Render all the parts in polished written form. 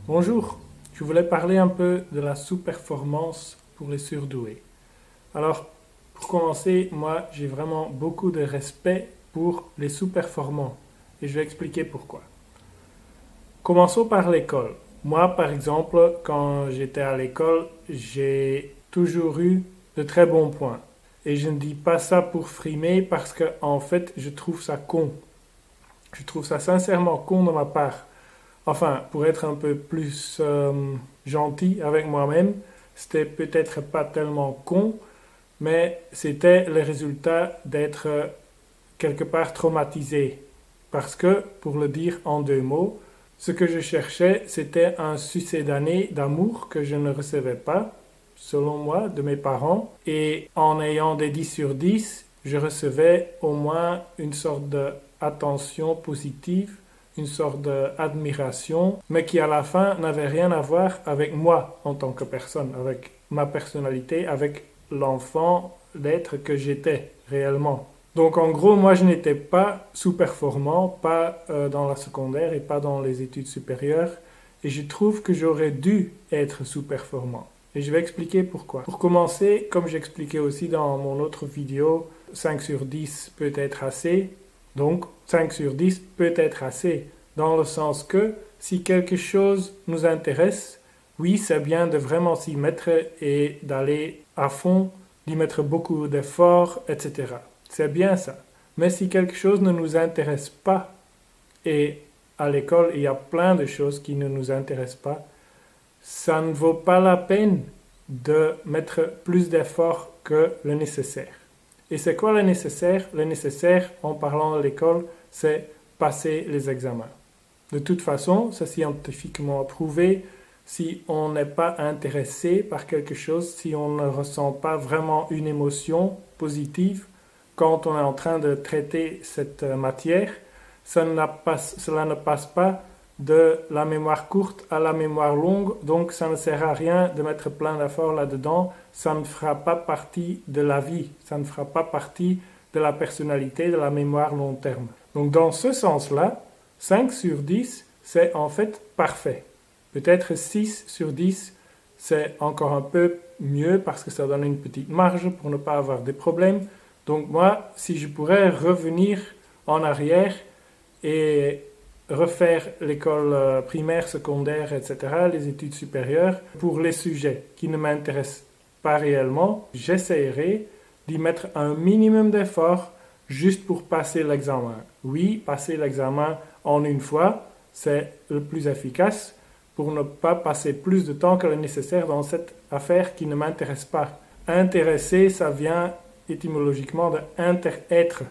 Bonjour, je voulais parler un peu de la sous-performance pour les surdoués. Alors, pour commencer, moi j'ai vraiment beaucoup de respect pour les sous-performants et je vais expliquer pourquoi. Commençons par l'école. Moi, par exemple, quand j'étais à l'école, j'ai toujours eu de très bons points. Et je ne dis pas ça pour frimer parce que, en fait, je trouve ça con. Je trouve ça sincèrement con de ma part. Enfin, pour être un peu plus gentil avec moi-même, c'était peut-être pas tellement con, mais c'était le résultat d'être quelque part traumatisé. Parce que, pour le dire en deux mots, ce que je cherchais, c'était un succédané d'amour que je ne recevais pas, selon moi, de mes parents. Et en ayant des 10 sur 10, je recevais au moins une sorte d'attention positive, une sorte d'admiration, mais qui à la fin n'avait rien à voir avec moi en tant que personne, avec ma personnalité, avec l'enfant, l'être que j'étais réellement. Donc en gros, moi je n'étais pas sous-performant, pas dans la secondaire et pas dans les études supérieures, et je trouve que j'aurais dû être sous-performant. Et je vais expliquer pourquoi. Pour commencer, comme j'expliquais aussi dans mon autre vidéo, 5 sur 10 peut être assez. Donc 5 sur 10 peut être assez, dans le sens que si quelque chose nous intéresse, oui, c'est bien de vraiment s'y mettre et d'aller à fond, d'y mettre beaucoup d'efforts, etc. C'est bien ça. Mais si quelque chose ne nous intéresse pas, et à l'école il y a plein de choses qui ne nous intéressent pas, ça ne vaut pas la peine de mettre plus d'efforts que le nécessaire. Et c'est quoi le nécessaire? Le nécessaire, en parlant de l'école, c'est passer les examens. De toute façon, c'est scientifiquement prouvé, si on n'est pas intéressé par quelque chose, si on ne ressent pas vraiment une émotion positive quand on est en train de traiter cette matière, cela ne passe pas de la mémoire courte à la mémoire longue, donc ça ne sert à rien de mettre plein d'efforts là-dedans, ça ne fera pas partie de la vie, ça ne fera pas partie de la personnalité, de la mémoire long terme. Donc dans ce sens-là, 5 sur 10, c'est en fait parfait. Peut-être 6 sur 10, c'est encore un peu mieux parce que ça donne une petite marge pour ne pas avoir des problèmes. Donc moi, si je pourrais revenir en arrière et refaire l'école primaire, secondaire, etc., les études supérieures, pour les sujets qui ne m'intéressent pas réellement, j'essaierai d'y mettre un minimum d'effort juste pour passer l'examen. Oui, passer l'examen en une fois, c'est le plus efficace pour ne pas passer plus de temps que le nécessaire dans cette affaire qui ne m'intéresse pas. Intéresser, ça vient étymologiquement de inter-être.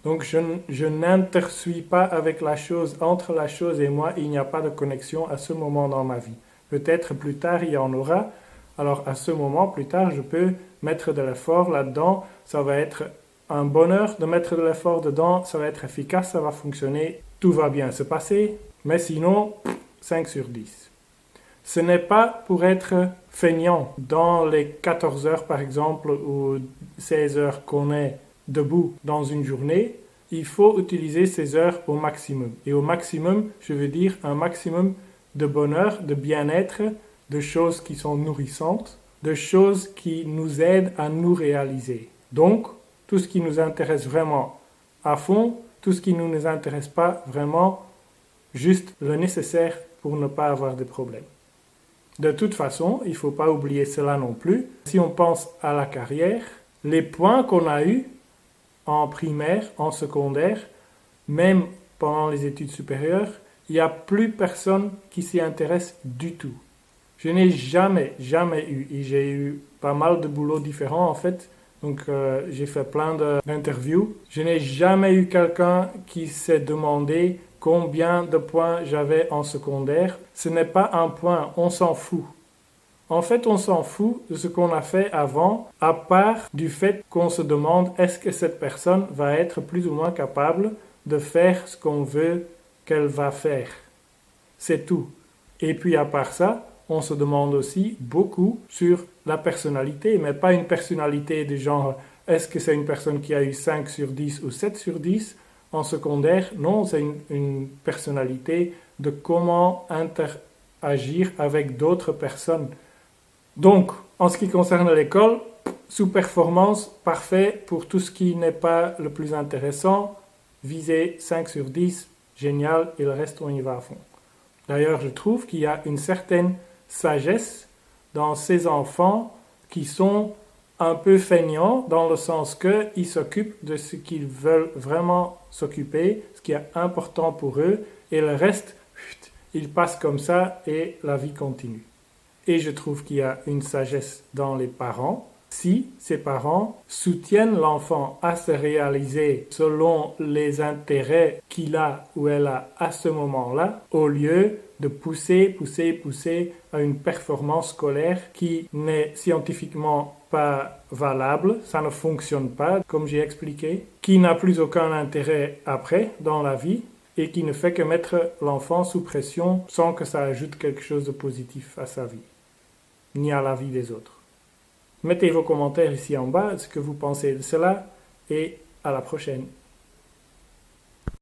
Donc je n'intersuis pas avec la chose, entre la chose et moi, il n'y a pas de connexion à ce moment dans ma vie. Peut-être plus tard il y en aura, alors à ce moment, plus tard, je peux mettre de l'effort là-dedans, ça va être un bonheur de mettre de l'effort dedans, ça va être efficace, ça va fonctionner, tout va bien se passer, mais sinon, 5 sur 10. Ce n'est pas pour être feignant. Dans les 14 heures, par exemple, ou 16 heures qu'on est debout dans une journée, il faut utiliser ces heures au maximum. Et au maximum, je veux dire un maximum de bonheur, de bien-être, de choses qui sont nourrissantes, de choses qui nous aident à nous réaliser. Donc, tout ce qui nous intéresse vraiment à fond, tout ce qui ne nous intéresse pas vraiment, juste le nécessaire pour ne pas avoir de problèmes. De toute façon, il ne faut pas oublier cela non plus. Si on pense à la carrière, les points qu'on a eus en primaire, en secondaire, même pendant les études supérieures, il n'y a plus personne qui s'y intéresse du tout. Je n'ai jamais eu, et j'ai eu pas mal de boulots différents en fait, donc j'ai fait plein d'interviews. Je n'ai jamais eu quelqu'un qui s'est demandé combien de points j'avais en secondaire. Ce n'est pas un point, on s'en fout. En fait, on s'en fout de ce qu'on a fait avant, à part du fait qu'on se demande est-ce que cette personne va être plus ou moins capable de faire ce qu'on veut qu'elle va faire. C'est tout. Et puis à part ça, on se demande aussi beaucoup sur la personnalité, mais pas une personnalité du genre est-ce que c'est une personne qui a eu 5 sur 10 ou 7 sur 10 en secondaire? Non, c'est une personnalité de comment agir avec d'autres personnes. Donc, en ce qui concerne l'école, sous-performance, parfait pour tout ce qui n'est pas le plus intéressant, viser 5 sur 10, génial, et le reste on y va à fond. D'ailleurs, je trouve qu'il y a une certaine sagesse dans ces enfants qui sont un peu feignants dans le sens qu'ils s'occupent de ce qu'ils veulent vraiment s'occuper, ce qui est important pour eux, et le reste, ils passent comme ça et la vie continue. Et je trouve qu'il y a une sagesse dans les parents. Si ces parents soutiennent l'enfant à se réaliser selon les intérêts qu'il a ou elle a à ce moment-là, au lieu de pousser à une performance scolaire qui n'est scientifiquement pas valable, ça ne fonctionne pas, comme j'ai expliqué, qui n'a plus aucun intérêt après dans la vie et qui ne fait que mettre l'enfant sous pression sans que ça ajoute quelque chose de positif à sa vie, ni à la vie des autres. Mettez vos commentaires ici en bas, ce que vous pensez de cela, et à la prochaine.